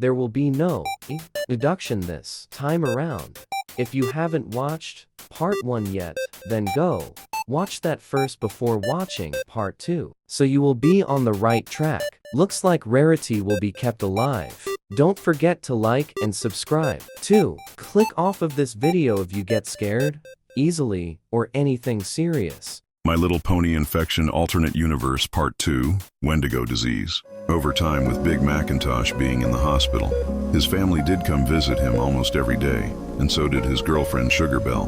There will be no deduction this time around. If you haven't watched part 1 yet, then go watch that first before watching part 2, so you will be on the right track. Looks like Rarity will be kept alive. Don't forget to like and subscribe. 2. Click off of this video if you get scared easily or anything serious. My Little Pony Infection Alternate Universe Part 2, Wendigo Disease. Over time, with Big Macintosh being in the hospital, his family did come visit him almost every day, and so did his girlfriend Sugarbelle.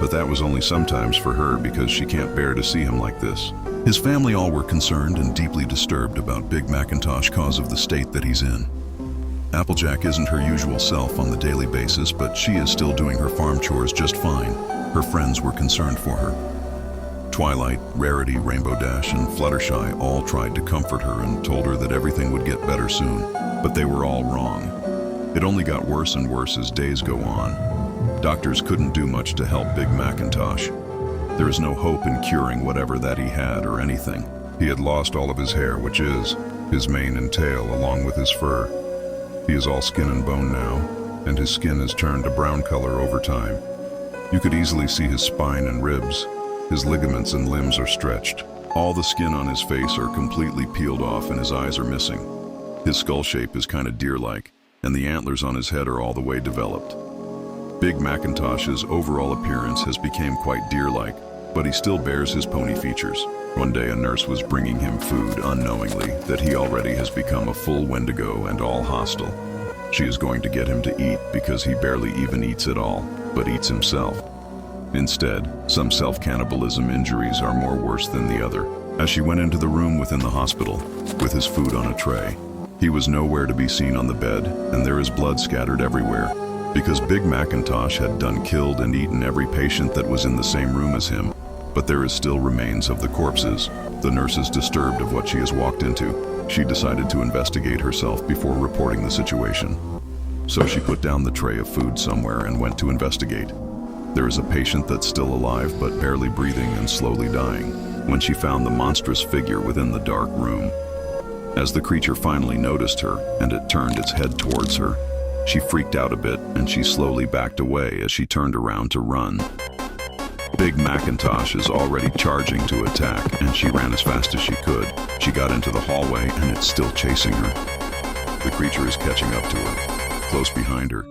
But that was only sometimes for her because she can't bear to see him like this. His family all were concerned and deeply disturbed about Big Macintosh cause of the state that he's in. Applejack isn't her usual self on the daily basis, but she is still doing her farm chores just fine. Her friends were concerned for her. Twilight, Rarity, Rainbow Dash, and Fluttershy all tried to comfort her and told her that everything would get better soon, but they were all wrong. It only got worse and worse as days go on. Doctors couldn't do much to help Big Macintosh. There is no hope in curing whatever that he had or anything. He had lost all of his hair, which is his mane and tail, along with his fur. He is all skin and bone now, and his skin has turned a brown color over time. You could easily see his spine and ribs. His ligaments and limbs are stretched. All the skin on his face are completely peeled off and his eyes are missing. His skull shape is kind of deer-like, and the antlers on his head are all the way developed. Big Macintosh's overall appearance has become quite deer-like, but he still bears his pony features. One day a nurse was bringing him food unknowingly that he already has become a full Wendigo and all hostile. She is going to get him to eat because he barely even eats at all, but eats himself. Instead, some self-cannibalism injuries are more worse than the other. As she went into the room within the hospital, with his food on a tray, he was nowhere to be seen on the bed, and there is blood scattered everywhere. Because Big Macintosh had done killed and eaten every patient that was in the same room as him, but there is still remains of the corpses. The nurse is disturbed of what she has walked into. She decided to investigate herself before reporting the situation. So she put down the tray of food somewhere and went to investigate. There is a patient that's still alive but barely breathing and slowly dying when she found the monstrous figure within the dark room. As the creature finally noticed her and it turned its head towards her, she freaked out a bit and she slowly backed away as she turned around to run. Big Macintosh is already charging to attack and she ran as fast as she could. She got into the hallway and it's still chasing her. The creature is catching up to her, close behind her.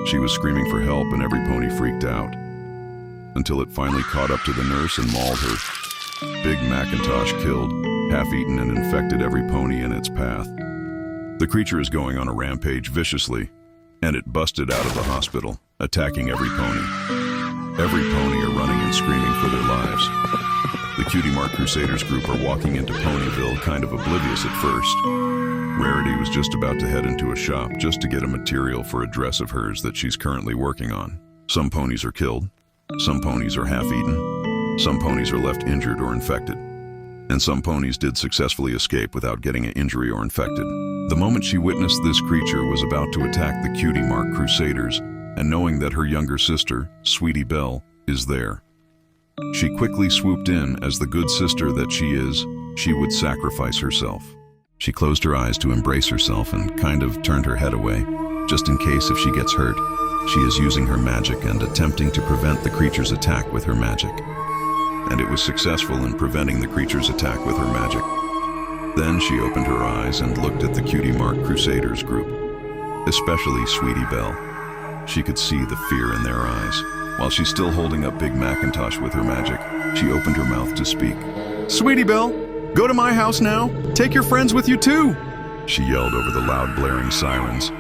She was screaming for help and every pony freaked out, until it finally caught up to the nurse and mauled her. Big Macintosh killed, half-eaten and infected every pony in its path. The creature is going on a rampage viciously, and it busted out of the hospital, attacking every pony. Every pony are running and screaming for their lives. The Cutie Mark Crusaders group are walking into Ponyville kind of oblivious at first. Rarity was just about to head into a shop just to get a material for a dress of hers that she's currently working on. Some ponies are killed, some ponies are half-eaten, some ponies are left injured or infected, and some ponies did successfully escape without getting an injury or infected. The moment she witnessed this creature was about to attack the Cutie Mark Crusaders, and knowing that her younger sister, Sweetie Belle, is there, she quickly swooped in. As the good sister that she is, she would sacrifice herself. She closed her eyes to embrace herself and kind of turned her head away, just in case if she gets hurt. She is using her magic and attempting to prevent the creature's attack with her magic. And it was successful in preventing the creature's attack with her magic. Then she opened her eyes and looked at the Cutie Mark Crusaders group, especially Sweetie Belle. She could see the fear in their eyes. While she's still holding up Big Macintosh with her magic, she opened her mouth to speak. "Sweetie Belle! Go to my house now! Take your friends with you too!" she yelled over the loud blaring sirens.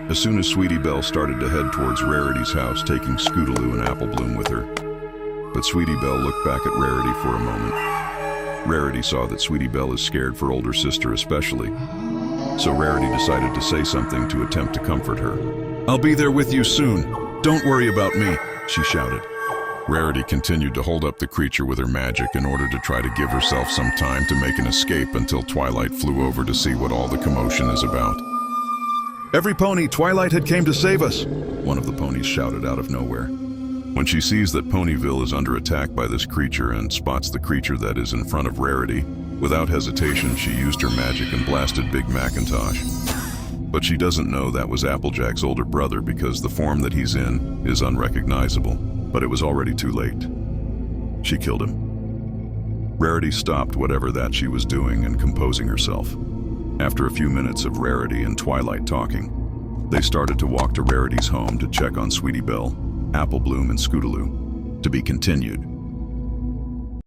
As soon as Sweetie Belle started to head towards Rarity's house, taking Scootaloo and Apple Bloom with her. But Sweetie Belle looked back at Rarity for a moment. Rarity saw that Sweetie Belle is scared for older sister especially. So Rarity decided to say something to attempt to comfort her. "I'll be there with you soon. Don't worry about me," she shouted. Rarity continued to hold up the creature with her magic in order to try to give herself some time to make an escape until Twilight flew over to see what all the commotion is about. "Every pony, Twilight had came to save us," one of the ponies shouted out of nowhere. When she sees that Ponyville is under attack by this creature and spots the creature that is in front of Rarity, without hesitation she used her magic and blasted Big Macintosh. But she doesn't know that was Applejack's older brother because the form that he's in is unrecognizable. But it was already too late. She killed him. Rarity stopped whatever that she was doing and composing herself. After a few minutes of Rarity and Twilight talking, they started to walk to Rarity's home to check on Sweetie Belle, Apple Bloom, and Scootaloo. To be continued.